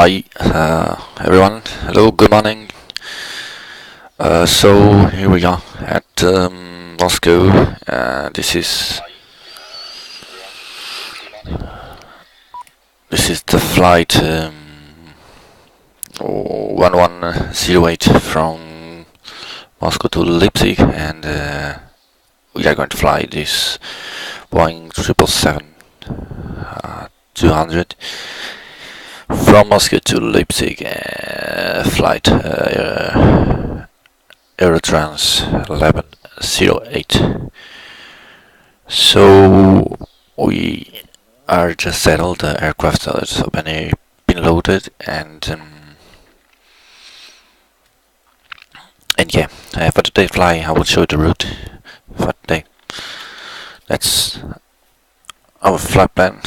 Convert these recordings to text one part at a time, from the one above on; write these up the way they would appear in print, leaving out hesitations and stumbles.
Hi, everyone. Hello, good morning. So here we are at Moscow. This is the flight 1108 from Moscow to Leipzig, and we are going to fly this Boeing 777-200 from Moscow to Leipzig. Flight Eurotrans 1108. So we are just settled. The aircraft has been loaded, and yeah, for today's fly I will show the route for today. That's our flight plan.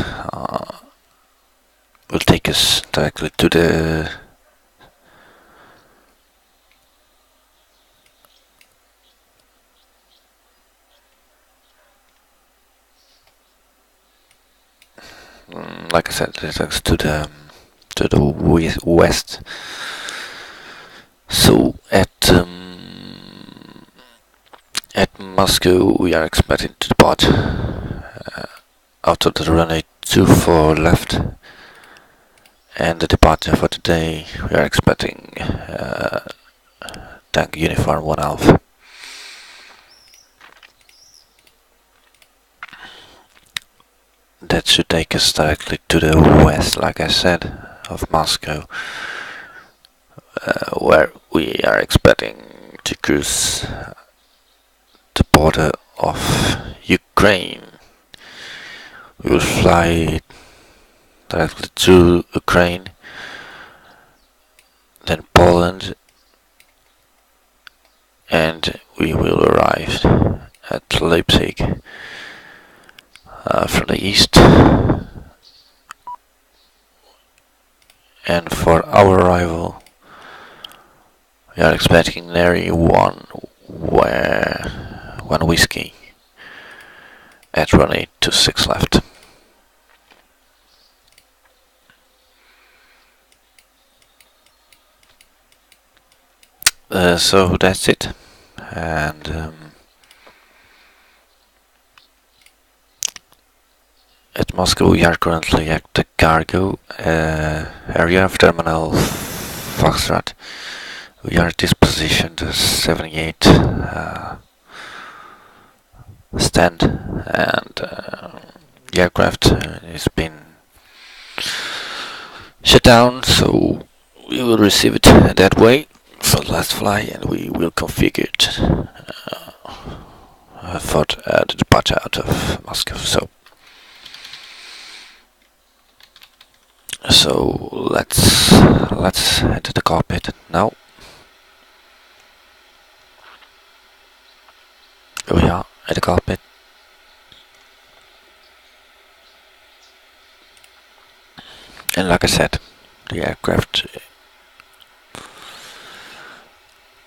Will take us directly to the like I said, it takes us to the west. So at Moscow we are expecting to depart out of the runway 24 left, and the departure for today we are expecting tank uniform 1 Alpha. That should take us directly to the west, like I said, of Moscow, where we are expecting to cruise the border of Ukraine. We will fly directly to Ukraine, then Poland, and we will arrive at Leipzig from the east. And for our arrival we are expecting nearly one whiskey at runway 26 left. So that's it, and at Moscow we are currently at the cargo area of Terminal Foxtrot. We are at this position, the 78 stand, and the aircraft has been shut down, so we will receive it that way for the last fly, and we will configure it for the departure out of Moscow. So let's head to the cockpit now. Here we are at the cockpit. And like I said, the aircraft,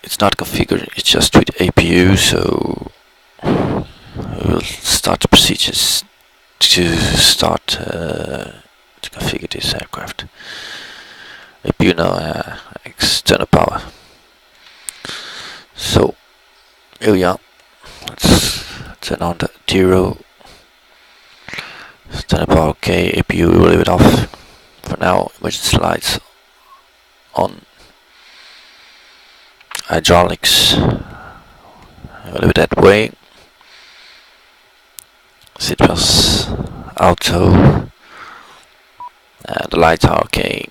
it's not configured, it's just with APU, so we'll start the procedures to start to configure this aircraft. APU now, external power. So here we are. Let's turn on the gyro. External power okay, APU we will leave it off for now. Emergency lights on. Hydraulics we'll leave it that way. Seatbelts auto. The lights are okay.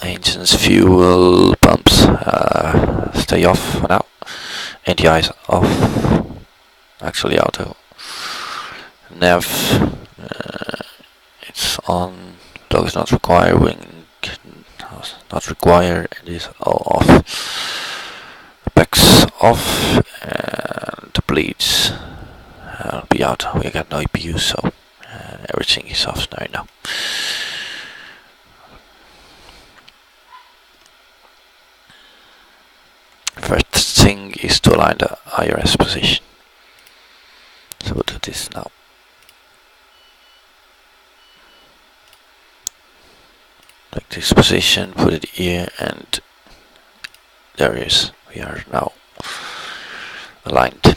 Engines, fuel, pumps stay off for now. NTI's off, actually auto. Nav, it's on, dog is not required, wing not required, it is all off. Apex off, and the bleeds will be out. We got no EPU, so everything is off right now. First thing is to align the IRS position. So we'll do this now. Take this position, put it here, and there it is. We are now aligned.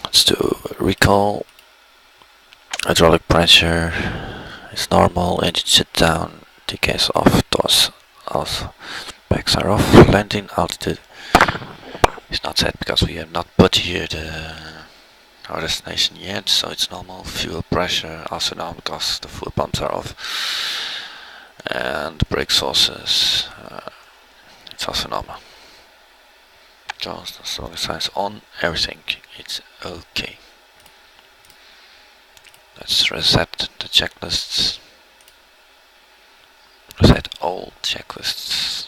Let's do recall. Hydraulic pressure is normal. Engine shut down. TK's off. Doors off. Backs are off. Landing altitude is not set because we have not put here our destination yet, so it's normal. Fuel pressure also normal because the fuel pumps are off. And brake sources, it's also normal. Just the solar signs on, everything, it's okay. Let's reset the checklists. Reset all checklists.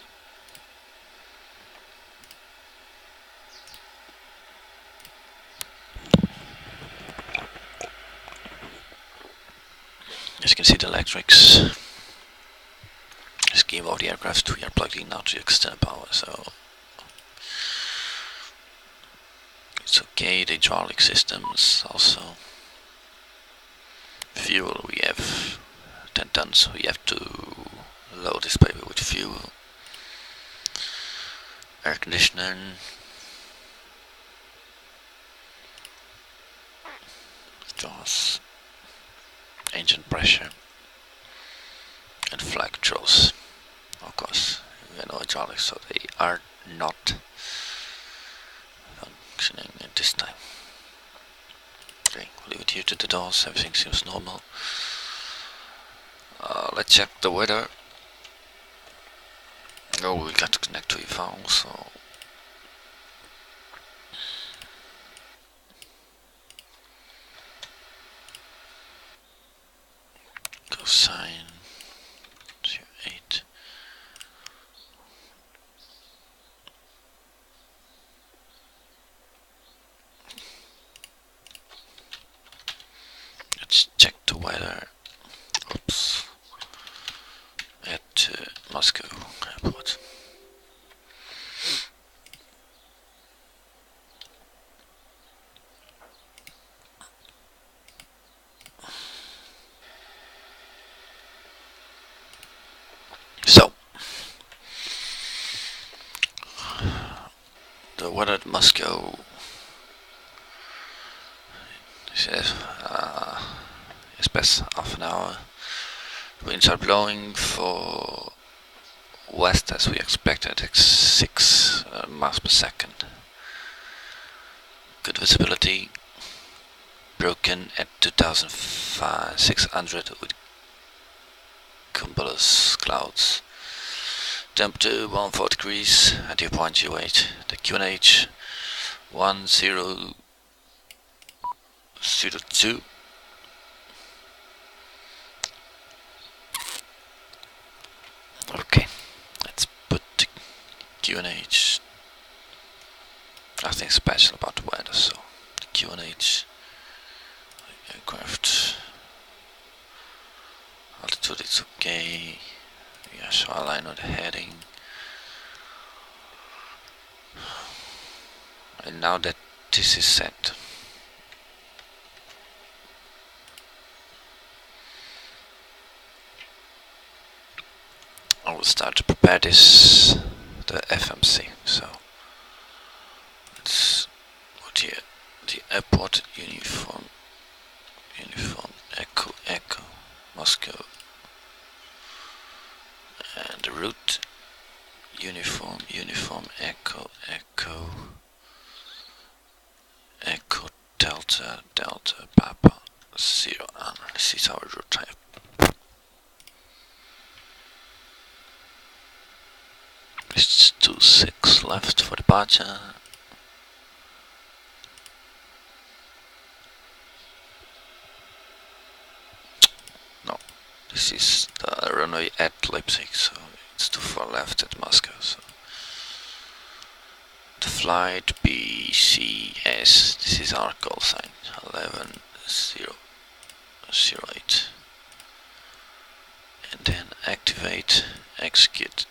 As you can see, the electrics scheme of the aircraft, we are plugged in now to external power, so it's okay. The hydraulic systems also. Fuel, we have 10 tons, we have to load this baby with fuel. Air conditioner. Jaws. Engine pressure. And flag controls. Of course, we have no hydraulics, so they are not functioning at this time. Okay, we'll leave it here to the doors, everything seems normal. Let's check the weather. Oh, we got to connect to Ivao, so cosine 08. Let's check the weather. Oops. At Moscow airport. So, the weather at Moscow says it's best half an hour. Winds are blowing for west as we expected, at 6 miles per second. Good visibility. Broken at 2,600 with cumulus clouds. Temperature 14 degrees at dew point U8. The QNH 1002. Okay, let's put the QNH. Nothing special about the weather, so the QNH aircraft altitude is okay. Yeah, so I'll line on the heading. And now that this is set, I will start to prepare this, the FMC. So let's put here the airport uniform echo Moscow, and the route uniform echo delta papa 0. This is our route type. It's 26 left for departure. No, this is the runway at Leipzig, so it's too far left at Moscow. So the flight BCS, this is our call sign, 11008. And then activate, execute.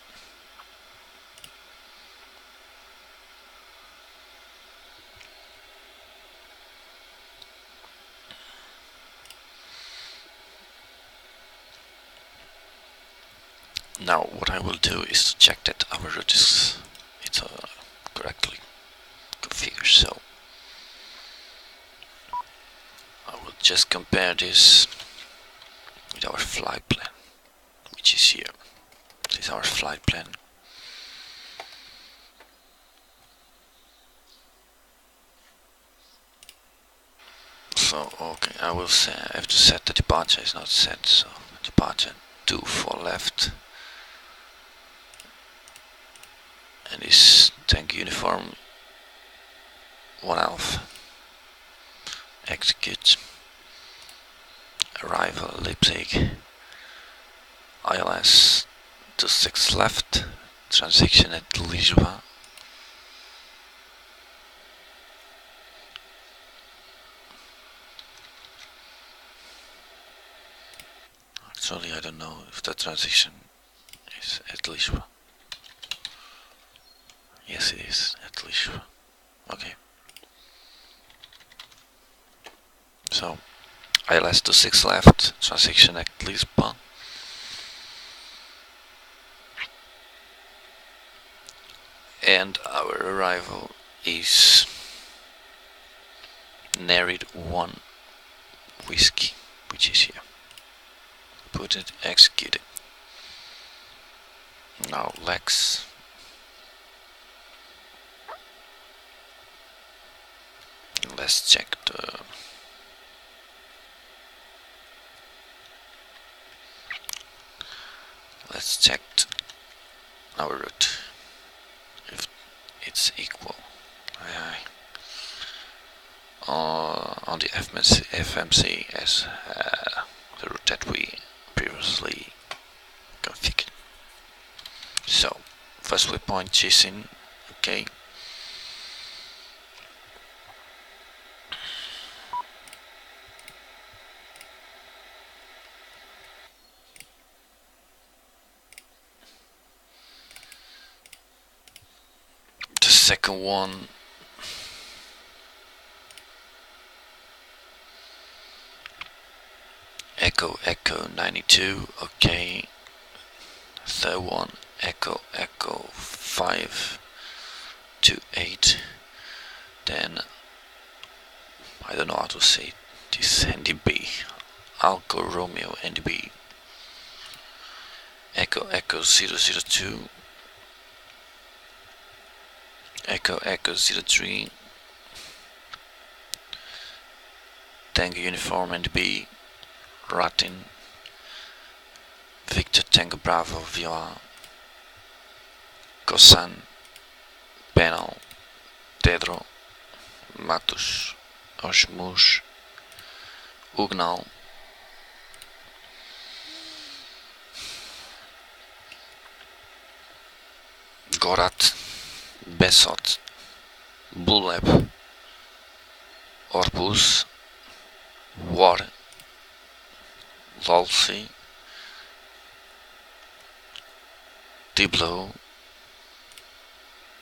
Now what I will do is to check that our route is correctly configured. So I will just compare this with our flight plan, which is here. This is our flight plan. So okay, I will say I have to set the departure is not set, so departure 24 left, and is tank uniform 1 alpha. Execute. Arrival Leipzig. ILS 26 left. Transition at Leipzig-Halle. Actually, I don't know if the transition is at Leipzig-Halle. Yes, it is at Leipzig-Halle. Okay. So, ILS 26 left, transition at Leipzig-Halle. And our arrival is Nerid 1 whiskey, which is here. Put it, execute it. Now Lex. Let's check the our route if it's equal. On the FMC as the route that we previously configured. So first waypoint chasing, okay. The second one Echo 92, okay. Third one Echo 528. Then I don't know how to say this. Eddp. Alco Romeo Eddp. Echo 002. Echo 03. Tango Uniform Eddp. Ratin. Victor Tango Bravo Viola. Kosan. Penal. Pedro. Matos. Osmus. Ugnal. Gorat. Besot. Buleb. Orbus. War. Lolsi. Diblo.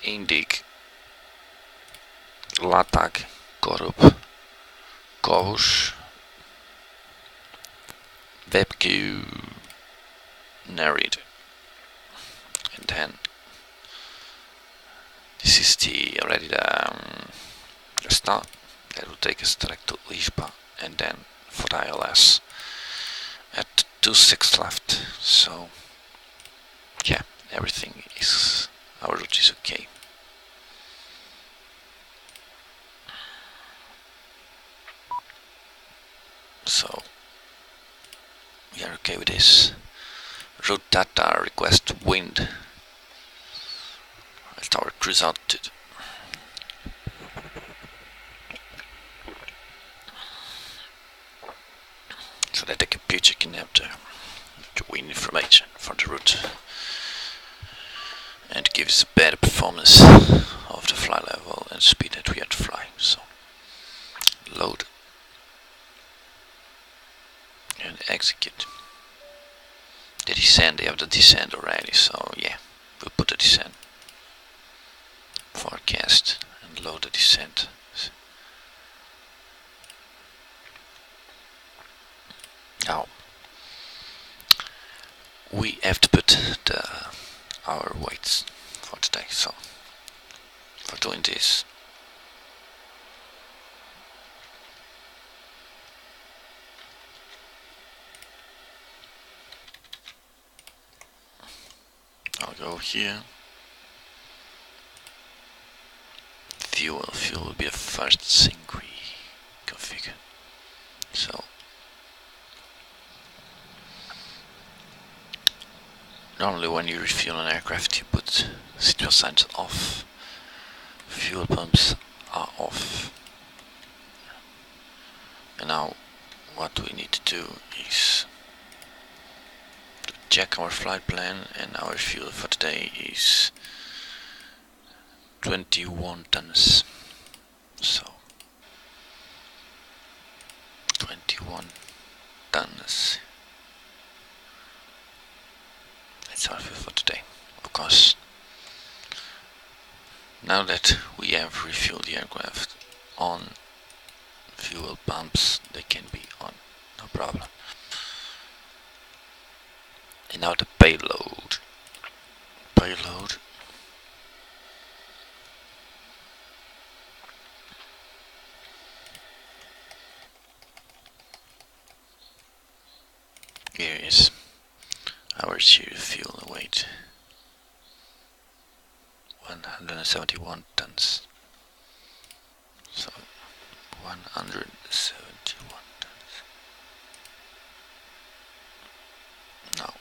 Indig. Latag. Korup. Kovus. WebQ. Nerid. And then this is already the start. That will take us direct to Leipzig, and then for the ILS at 26 left. So yeah, everything is, our route is okay. So we are okay with this. Route data request wind. Let our cruise altitude. So that the computer can have the wind information for the route and gives better performance of the flight level and speed that we have to fly. So load and execute. The descent, they have the descent already, so yeah, we'll put the descent. Forecast and load the descent. Now, we have to put our weights for today. So for doing this, I'll go here. Fuel will be the first thing we configure. So normally when you refuel an aircraft you put 60% off, fuel pumps are off. And now what we need to do is to check our flight plan, and our fuel for today is 21 tons. So 21 tons. That's our fuel for today. Of course, now that we have refueled the aircraft on fuel pumps, they can be on, no problem. And now the payload. Here is our sheer fuel weight, 171 tons. So 171 tons. Now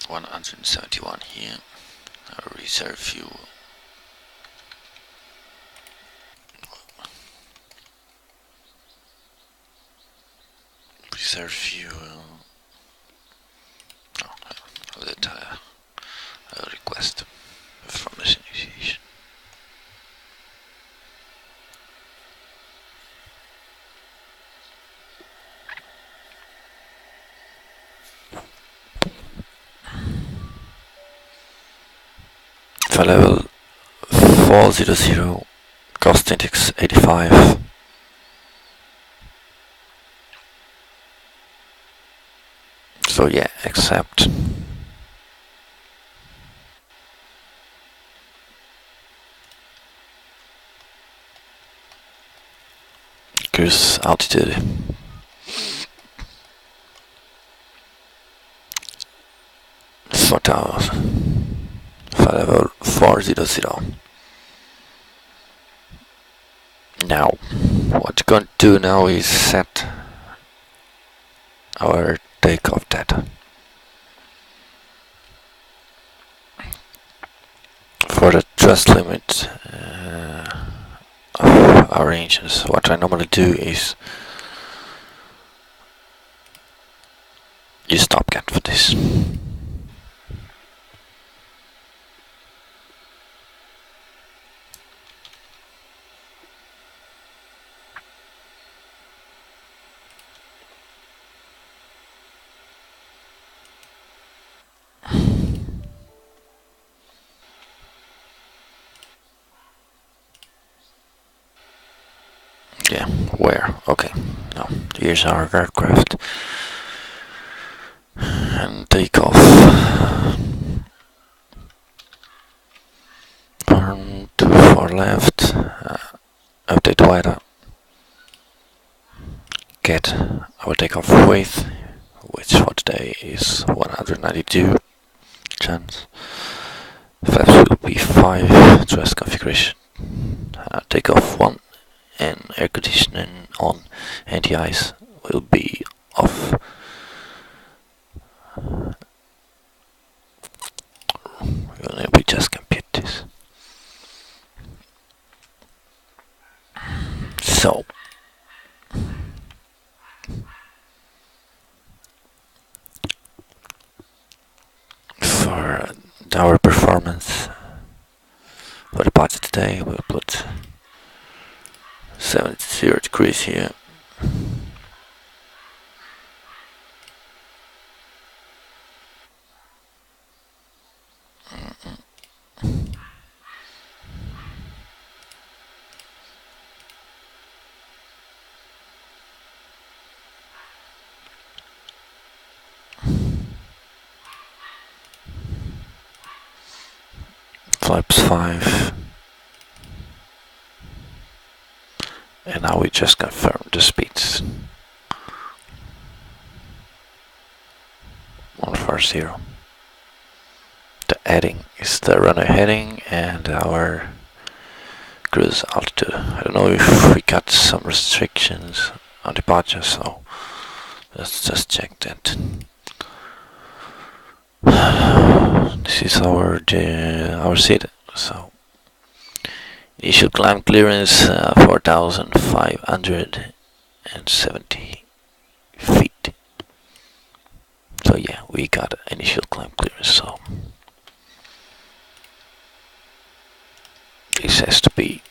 $171 here. Our reserve fuel. Reserve fuel. Oh, that a request from this initiation. For level 400, cost index 85. So yeah, accept. Cruise altitude. For level 400. Now, what we're going to do now is set our takeoff data. For the thrust limit of our engines, what I normally do is use stopgap for this. Yeah, where? Okay, now here's our aircraft. And take off. Turn to far left. Update wider. Get our takeoff weight, which for today is 192 chance. Flaps will be 5. Thrust configuration. Takeoff 1 and air conditioning on. Anti-ice will be off. We just compute this. So for our performance for the party today, we'll put 70 degrees here. flaps 5. And now we just confirm the speeds. 140. The heading is the runway heading and our cruise altitude. I don't know if we got some restrictions on departure, so let's just check that. This is our seat. So initial climb clearance 4,570 feet. So yeah, we got initial climb clearance. So this has to be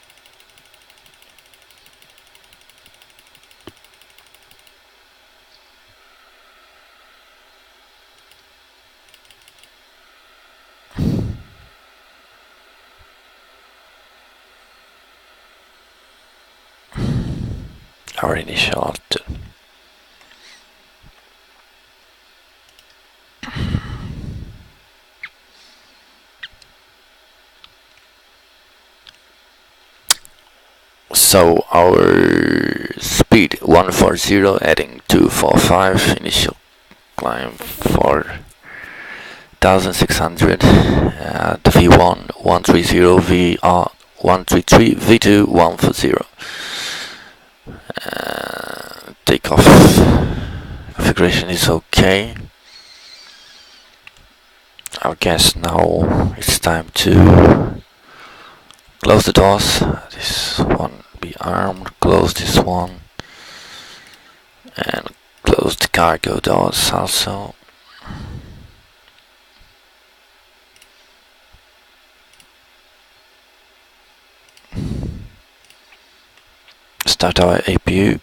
our initial altitude. So our speed 140, heading 245, initial climb 4,600, the V1 130, VR 133, V2 140. Takeoff configuration is okay. I guess now it's time to close the doors. This one be armed, close this one, and close the cargo doors also. Start our APU.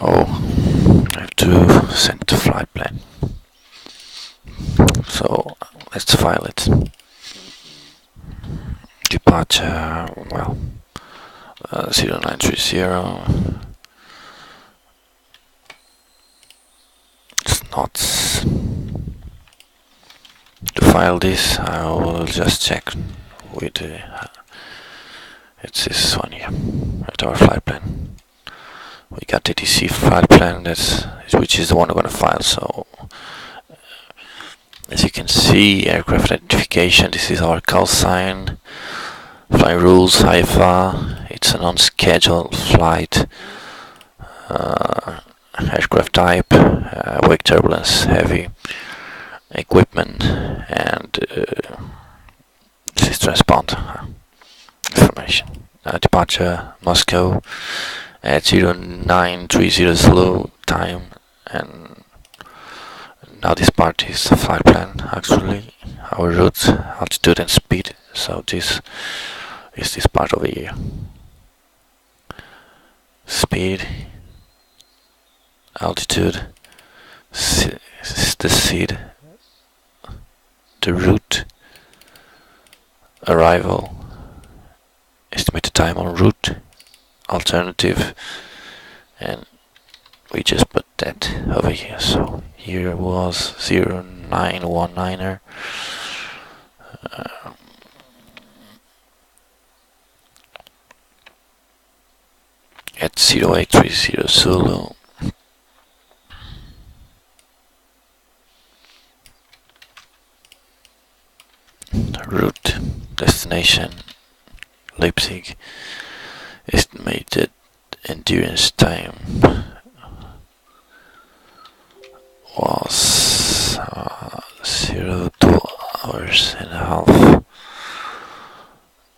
Oh, I have to send the flight plan. So let's file it. Departure, well, 0930. It's not. To file this, I will just check with it's this one here, at our flight plan. We got the DC flight plan, which is the one we're gonna file. So as you can see, aircraft identification, this is our call sign. Flying rules, IFA, it's an unscheduled flight. Aircraft type, wake turbulence, heavy. Equipment, and this is transponder information. Departure Moscow at 0930 slow time, and now this part is the flight plan. Actually, our route, altitude, and speed. So this is this part over here. Speed, altitude, the seed. The route, arrival, estimated time on route, alternative, and we just put that over here. So here was 0919er. At 0830 Zulu. Route, destination, Leipzig. Estimated endurance time was 02 hours and a half.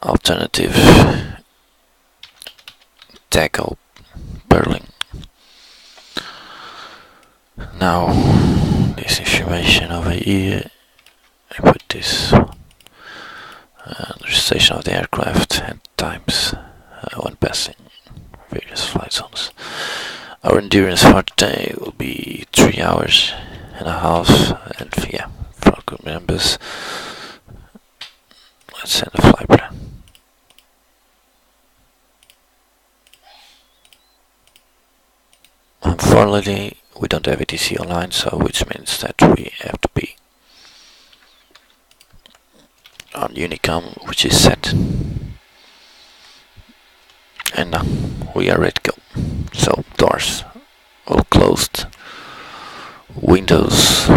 Alternative, tackle, Berlin. Now this information over here, I put this registration of the aircraft and times when passing various flight zones. Our endurance for today will be 3 hours and a half, and yeah, for our group members, let's send a flight plan. Unfortunately, we don't have etc online, so which means that we have to be on Unicom, which is set, and now we are ready to go. So doors all closed, windows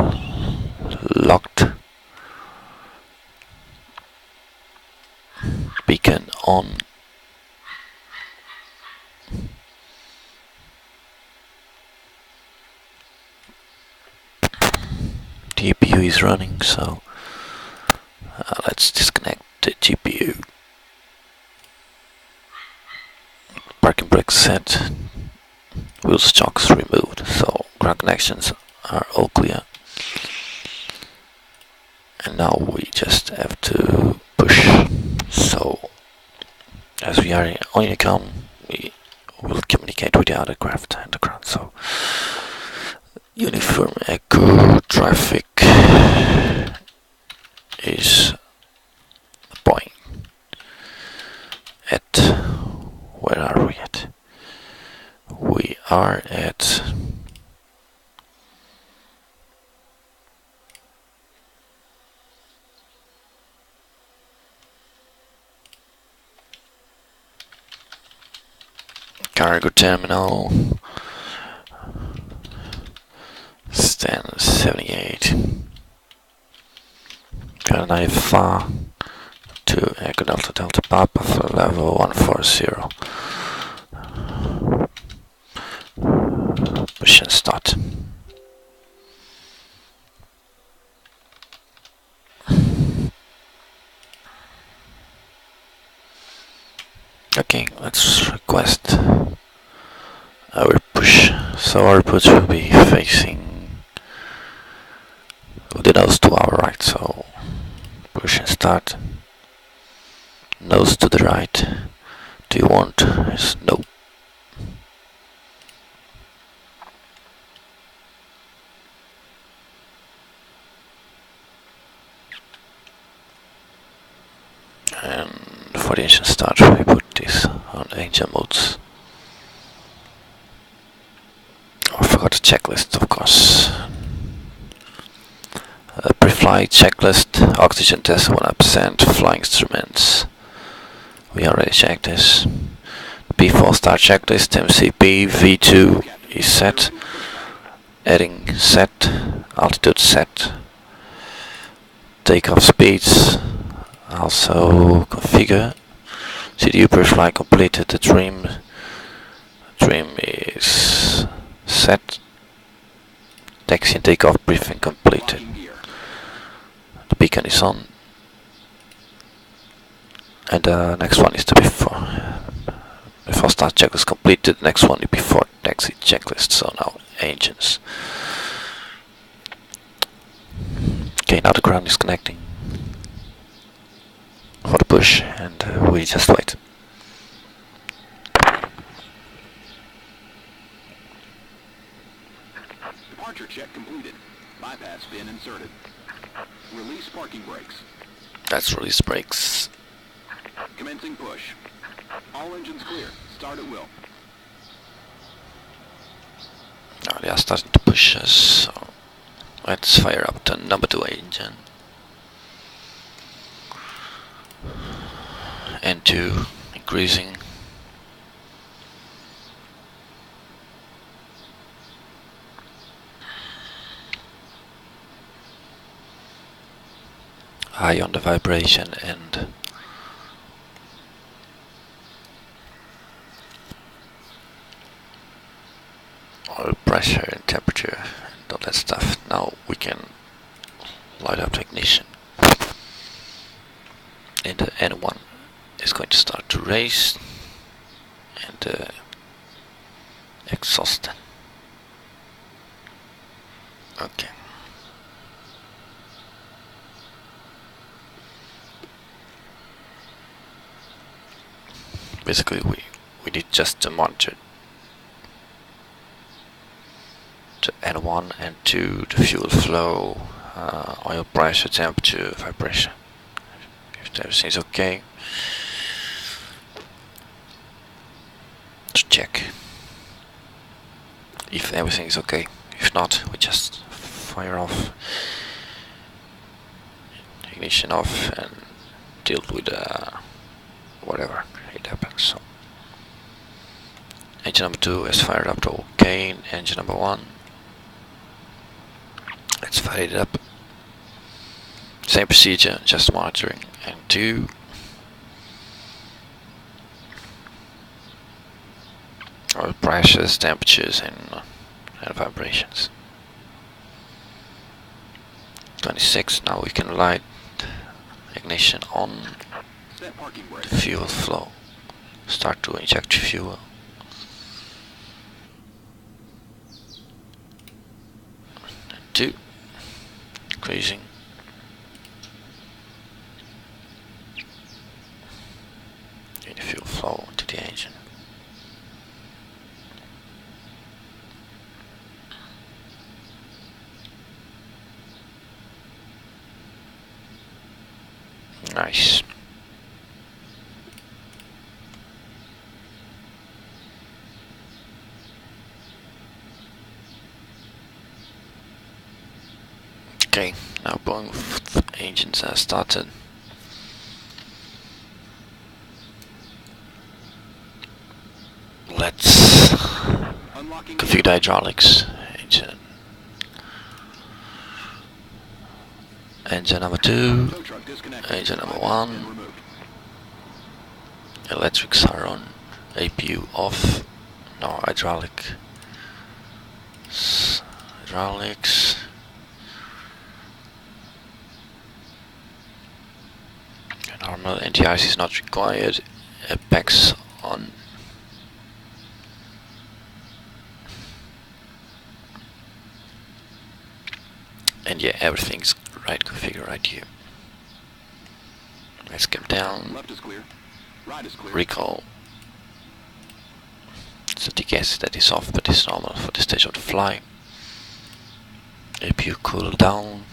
locked, beacon on, the GPU is running, so let's disconnect the GPU. Parking brakes set, wheels chocks removed, so ground connections are all clear. And now we just have to push. So as we are on Unicom, we will communicate with the other craft and the ground. So uniform echo traffic is point at, where are we at? We are at cargo terminal stand 78. Got an Ivao to Echo Delta Delta Papa for level 140. Push and start. Okay, let's request our push. So our push will be facing the nose to our right, so push and start. Nose to the right. Do you want? Yes, no. And for the engine start, we put this on engine modes. Oh, I forgot the checklist, of course. Pre-flight checklist, oxygen test 100%, flying instruments. We already checked this. P4 start checklist, MCP V2 is set. Heading set, altitude set. Takeoff speeds also configure. CDU pre-flight completed. The trim is set. Taxi and takeoff briefing completed. The beacon is on. And the next one is the before start checklist completed. The next one is before taxi checklist. So now engines. Okay, now the ground is connecting for the push, and we just wait. Departure check completed. Bypass bin inserted. Release parking brakes. Let's release brakes. Commencing push. All engines clear. Start at will. Now they are starting to push us, so let's fire up the number 2 engine. N2 increasing. High on the vibration and oil pressure and temperature and all that stuff. Now we can light up the ignition. And the N1 is going to start to race, and the exhaust. Okay. Basically we need just to monitor the N1 and N2, the fuel flow, oil pressure, temperature, vibration. If everything's okay, to check if everything is okay. If not, we just fire off, ignition off, and deal with whatever it happens. So engine number 2 is fired up to okay. Engine number 1, let's fire it up. Same procedure, just monitoring. And 2. Or pressures, temperatures, and vibrations. 26. Now we can light ignition on. Set parking brake. Fuel flow. Start to inject fuel. And 2. Increasing. The fuel flow to the engine. Nice. Okay, now both engines are started. Let's configure the hydraulics. Engine number 2, engine number 1, electrics are on, APU off, no hydraulics, normal anti-ice is not required, apex on. And yeah, everything's right configured right here. Let's come down. Left is clear. Right is clear. Recall. So the gas that is off, but it's normal for the stage of the fly. APU cool down.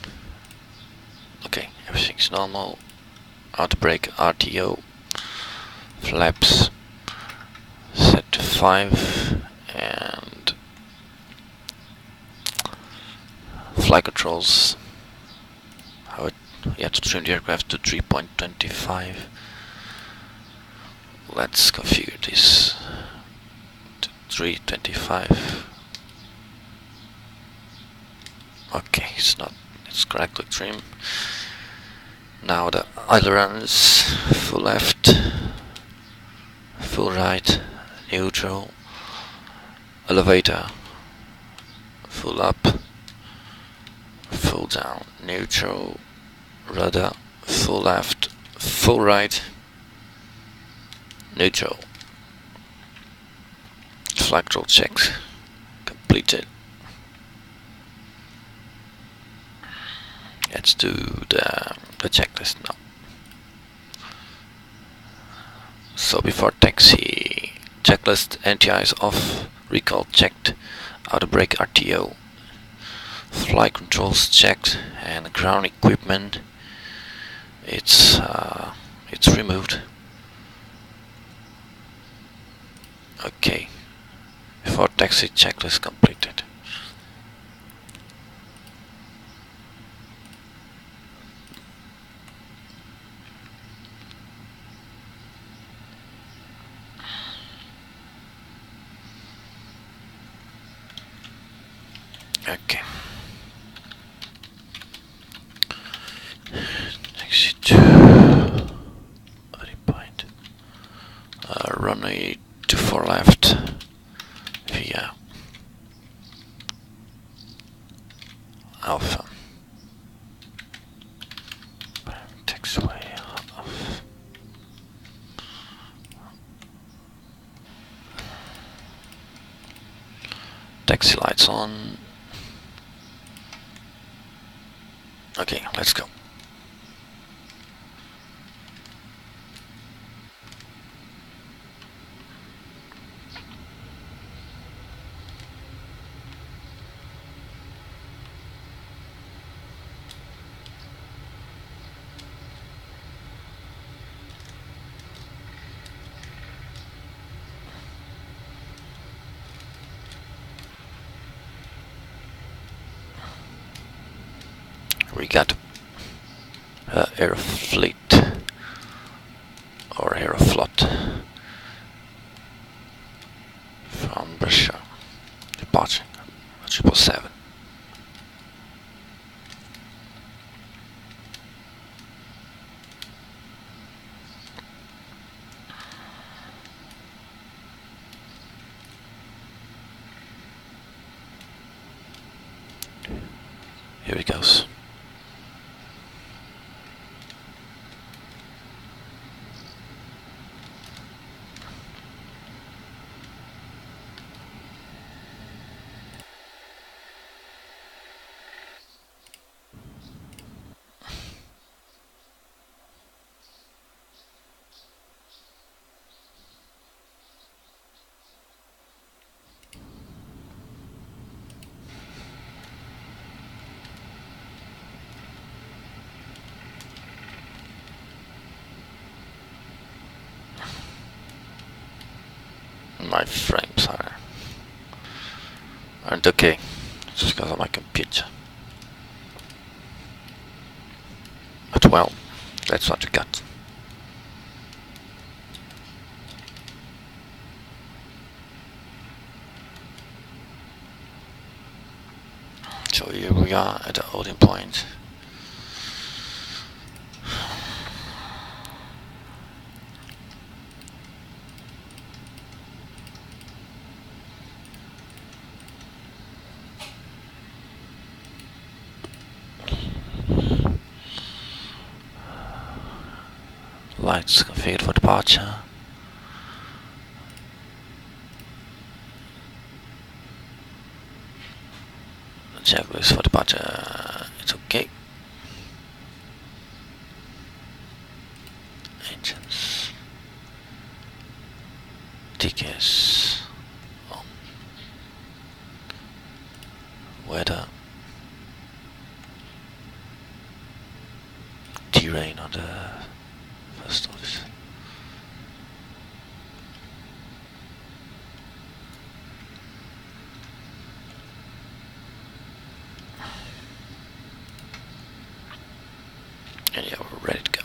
Okay, everything's normal. Auto brake, RTO. Flaps set to 5 and flight controls. You have to trim the aircraft to 3.25. Let's configure this to 325. Okay, it's correctly trimmed. Now the ailerons, full left, full right, neutral, elevator, full up, full down, neutral, rudder, full left, full right, neutral. Flight control checks completed. Let's do the checklist now. So before taxi, checklist, anti-ice off, recall checked, auto brake RTO, flight controls checked, and ground equipment it's removed. Okay, before taxi checklist completed. Okay. Taxi to point. Runway 24 left via Alpha. Taxiway off. Taxi lights on. Okay, let's go. got Aerofleet or Aeroflot from Russia departing 777. Here he goes. My frames aren't okay, just because of my computer. But well, that's what you got. So here we are at the holding point. Lights configured for departure. The checklist for departure, it's okay. Engines. TKS on. Weather. Terrain on the first office. And yeah, we're ready to go.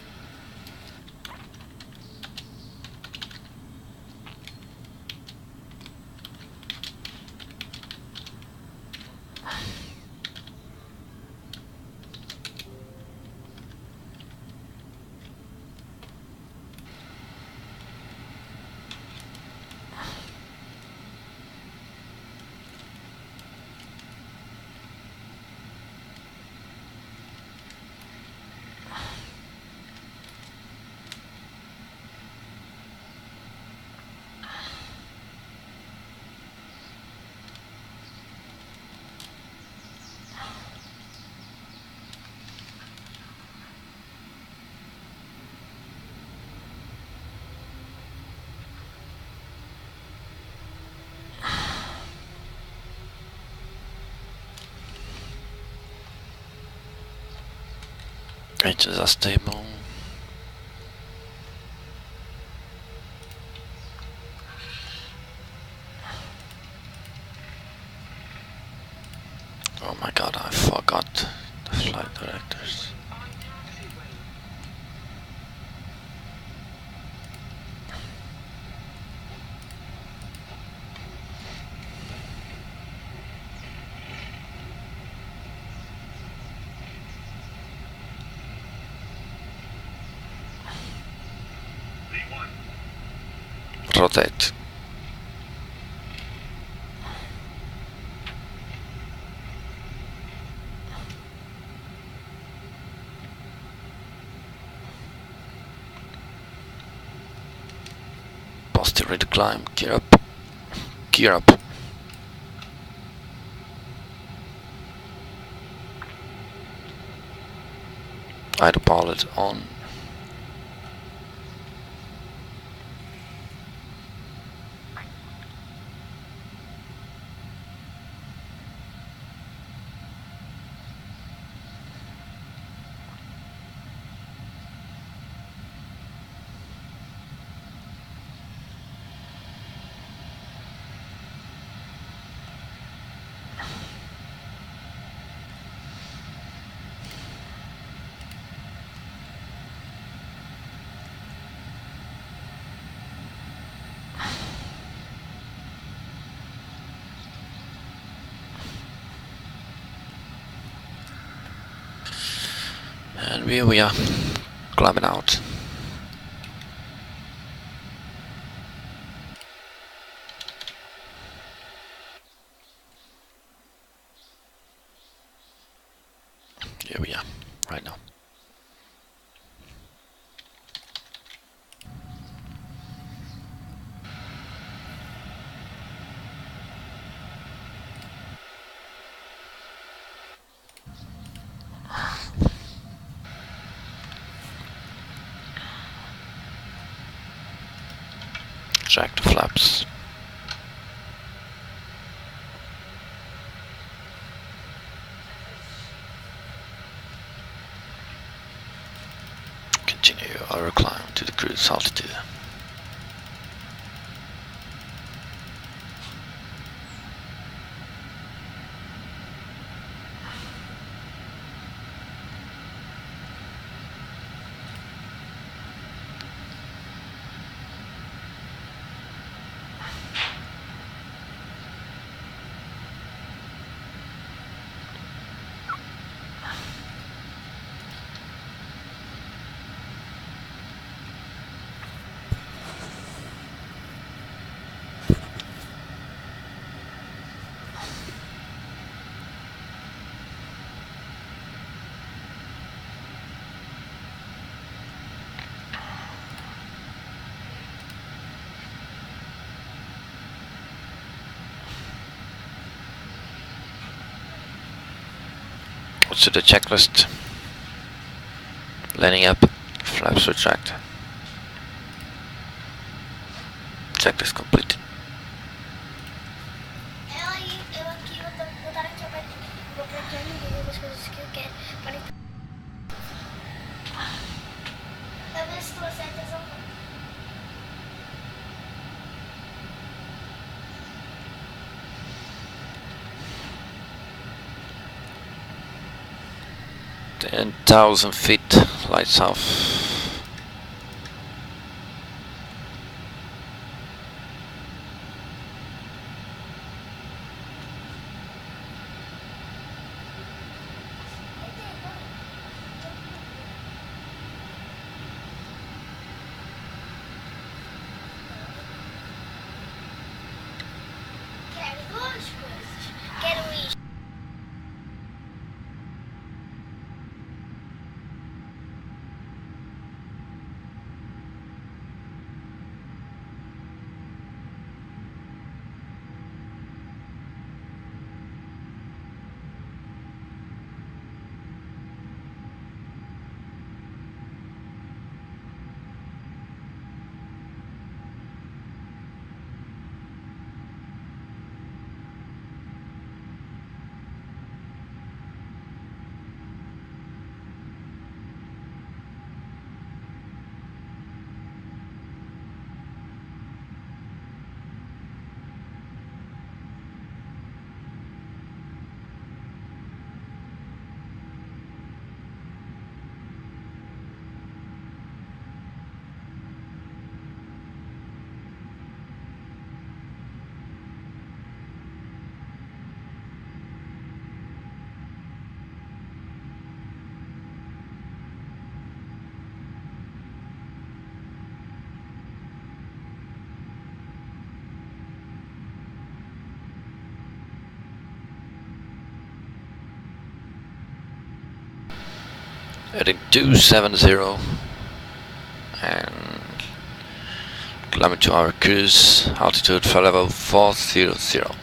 Engines are stable. Oh my god, I forgot the flight directors. Rotate. Posterior to climb, gear up. Gear up. Autopilot on. And here we are climbing out. Here we are, right now. Check the flaps. Continue our climb to the cruise altitude. What's the checklist? Landing up, flaps retract. Checklist complete. Eu aqui vou dar aqui vou para aqui algumas coisas que eu quero para ver se tu aceitas ou não. $10,000 feet, lights off. Quero duas coisas. Quero isto. Heading 270 and climbing to our cruise altitude for level 400.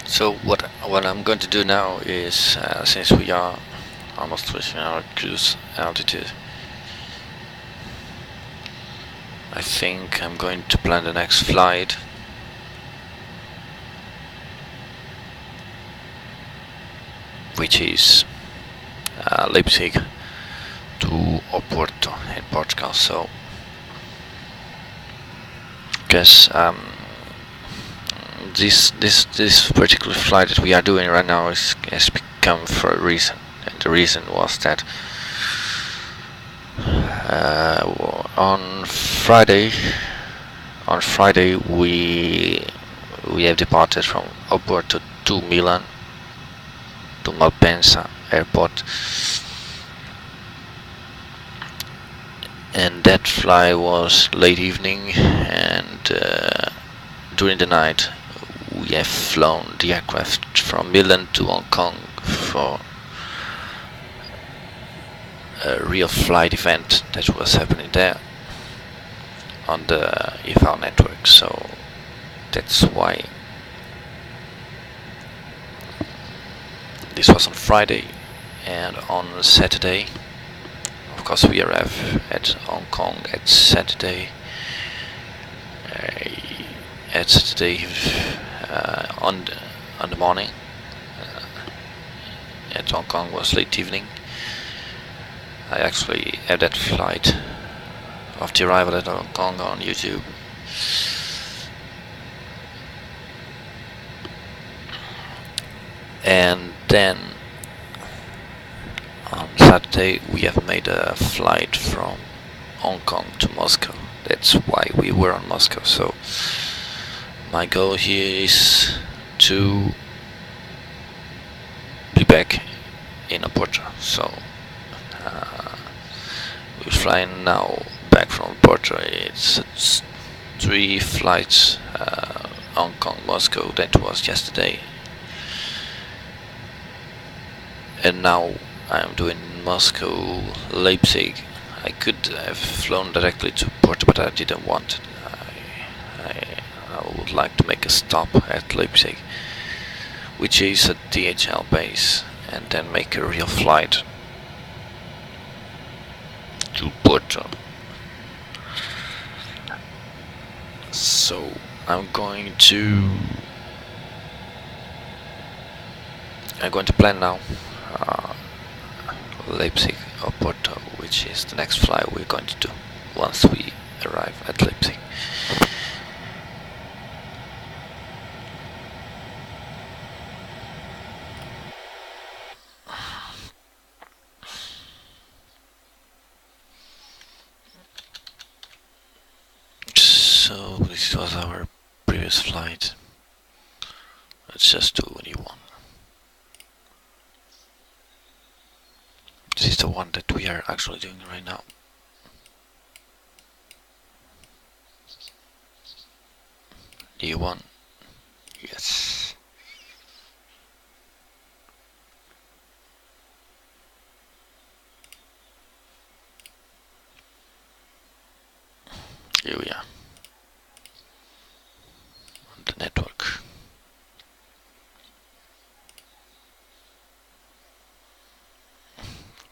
So what I'm going to do now is, since we are almost reaching our cruise altitude, I think I'm going to plan the next flight. Which is Leipzig to Oporto in Portugal. So, because this particular flight that we are doing right now has become for a reason, and the reason was that on Friday we have departed from Oporto to Milan to Malpensa airport, and that flight was late evening, and during the night we have flown the aircraft from Milan to Hong Kong for a real flight event that was happening there on the Ivao network. So that's why this was on Friday, and on Saturday, of course, we arrive at Hong Kong at Saturday. On the morning. At Hong Kong was late evening. I actually had that flight of the arrival at Hong Kong on YouTube. And then on Saturday we have made a flight from Hong Kong to Moscow. That's why we were on Moscow. So my goal here is to be back in Oporto. So we're flying now back from Oporto. It's 3 flights, Hong Kong, Moscow. That was yesterday. And now I'm doing Moscow, Leipzig. I could have flown directly to Porto, but I didn't want it. I would like to make a stop at Leipzig, which is a DHL base, and then make a real flight to Porto. So I'm going to plan now Leipzig or Porto, which is the next flight we're going to do once we arrive at Leipzig. So this was our previous flight. Let's just do a new one. This is the one that we are actually doing right now. New one. Yes. Here we are. On the network.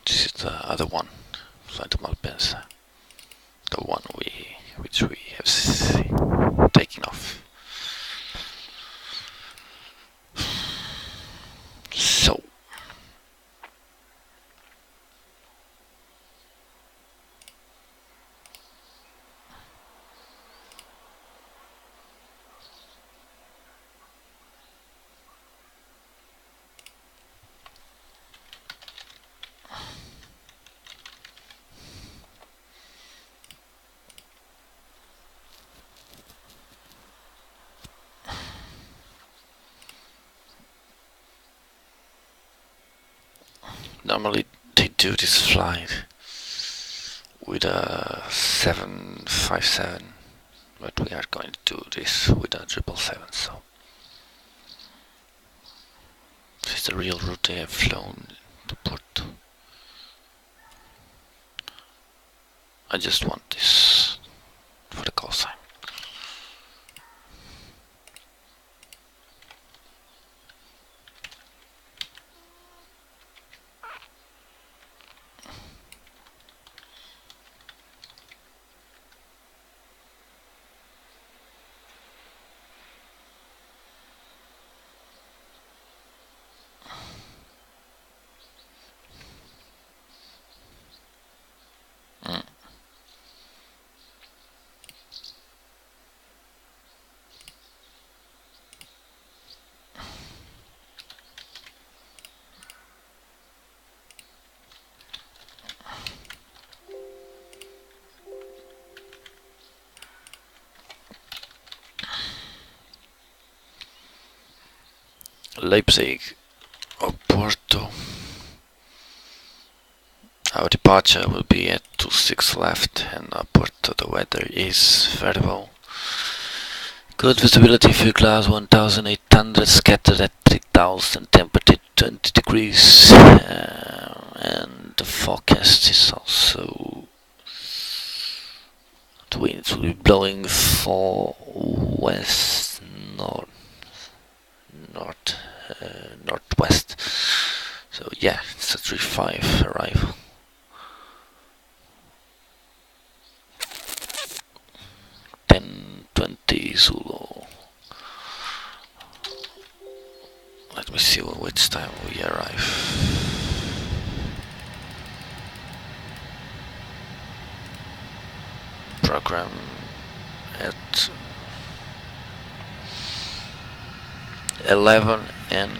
This is the other one, flight to Malpensa, the one which we have taken off. So normally they do this flight with a 757, but we are going to do this with a 777. So this is the real route they have flown to Porto. I just want this for the call sign. Leipzig or Porto. Our departure will be at 26 left, and Porto the weather is very well. Good visibility, fuel class 1800, scattered at 3000, temperature 20 degrees, and the forecast is also the winds will be blowing for west, northwest. So yeah, it's a 3-5 arrival. Zulu. Let me see which time we arrive. Program at 11 and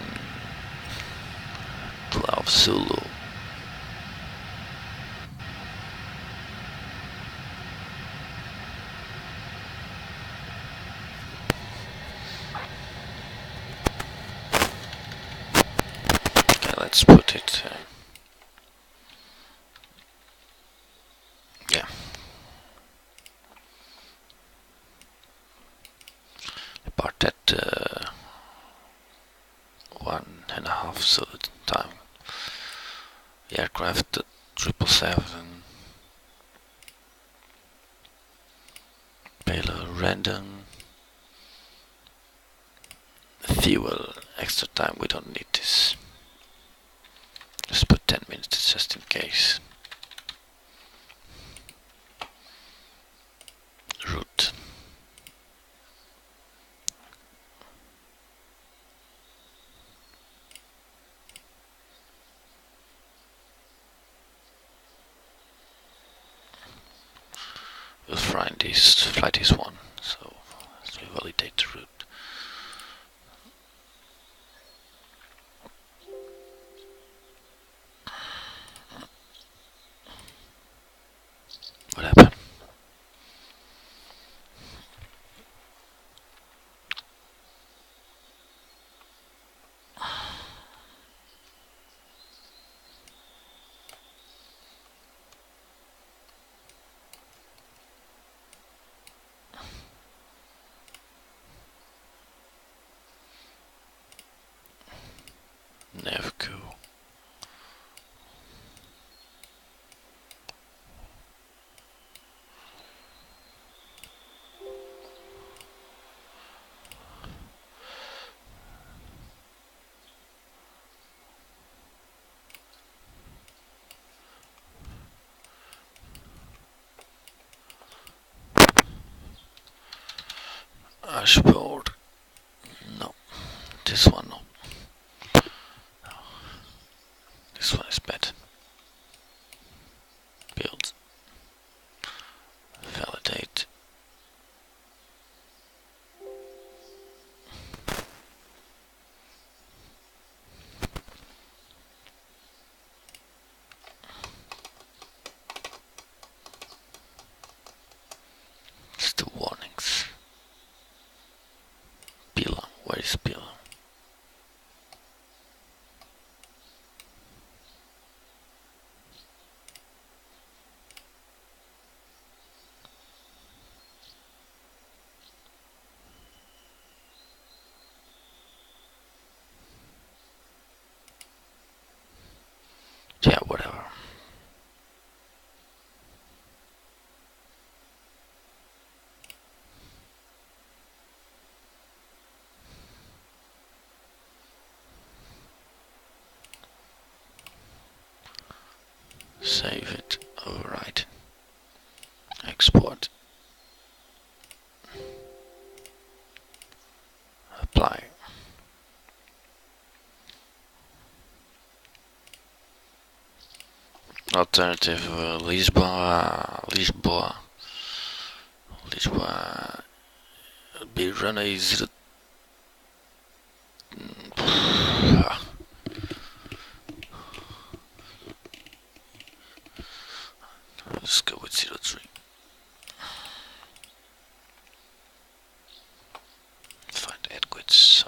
12 Zulu. Let's put it, yeah. Depart at 1.5 so time. The aircraft 777, payload random, fuel, extra time, we don't need this. Just put 10 minutes just in case. Route. We'll fly this one, so let's validate the route. What happened? Navigaph. Dashboard. No, this one no. This one is bad. Build. Validate. It's the warnings. Pila, where is Pila? Yeah, whatever. Save it, overwrite, export, apply. Alternative Lisboa be runway 0. Let's go with 03. Find adequate, so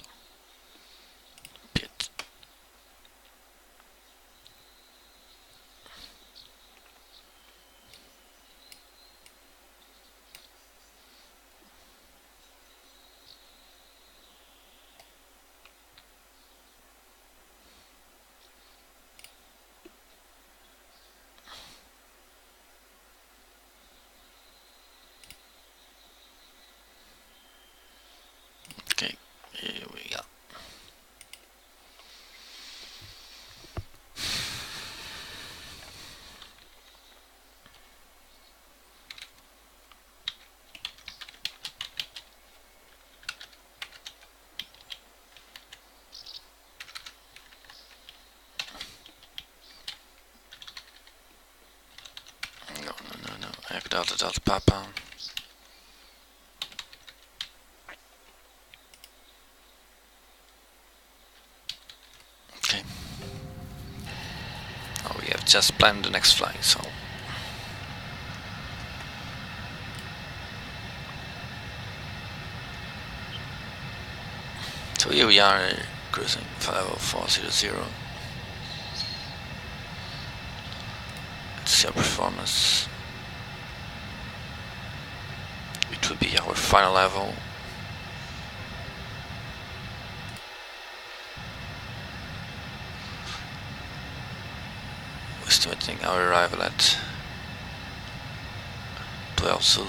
Delta Papa. Okay. Oh, we have just planned the next flight, so. So here we are cruising 50400. Let's see our performance. It will be our final level. Estimating our arrival at 12 Zulu.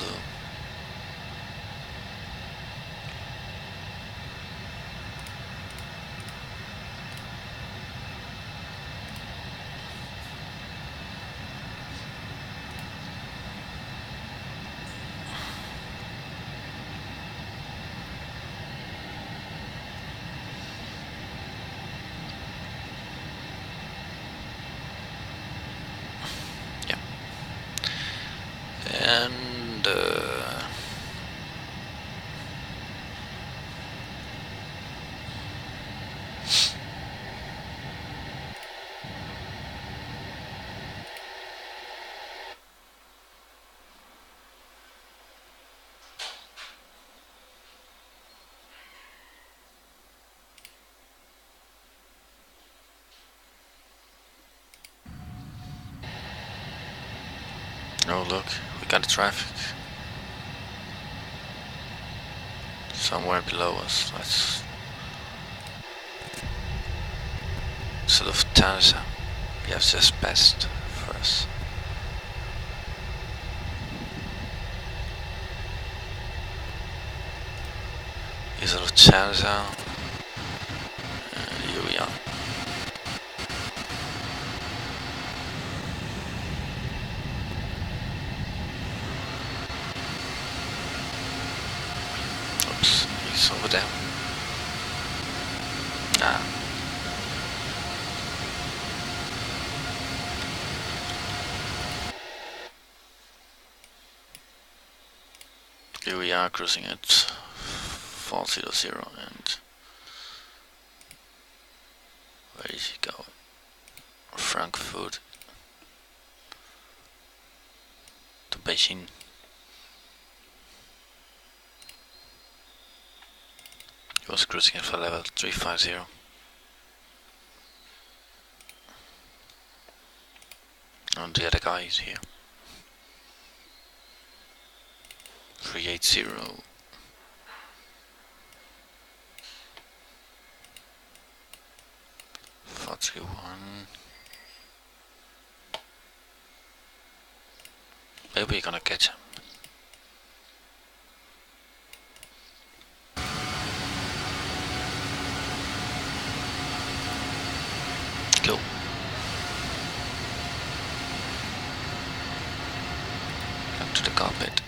And oh look, we got the traffic somewhere below us. That's Lufthansa. We have just passed for us. Is Lufthansa, and here we are. Oops, he's over there. Ah. Here we are cruising at 400 and where is he going? Frankfurt to Beijing. He was cruising at level 350. And the other guy is here. 380. 431. Maybe we're gonna catch him. Go. Up to the cockpit.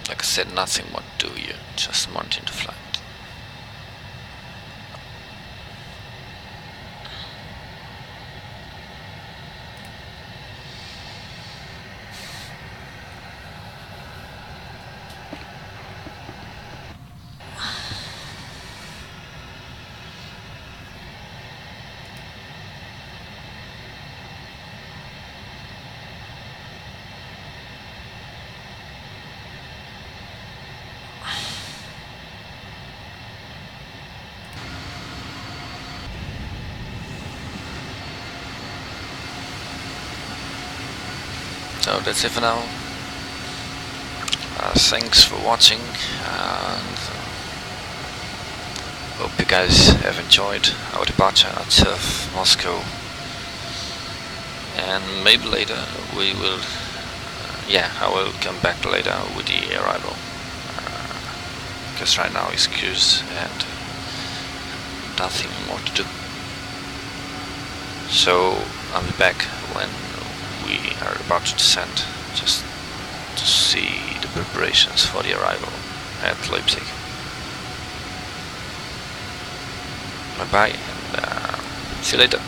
Like I said, nothing won't do you, just mounting the flight. So that's it for now. Thanks for watching, and hope you guys have enjoyed our departure out of Moscow. And maybe later we will, I will come back later with the arrival. Because right now it's cruise and nothing more to do. So I'll be back when we are about to descend, just to see the preparations for the arrival at Leipzig. Bye bye, and see you later.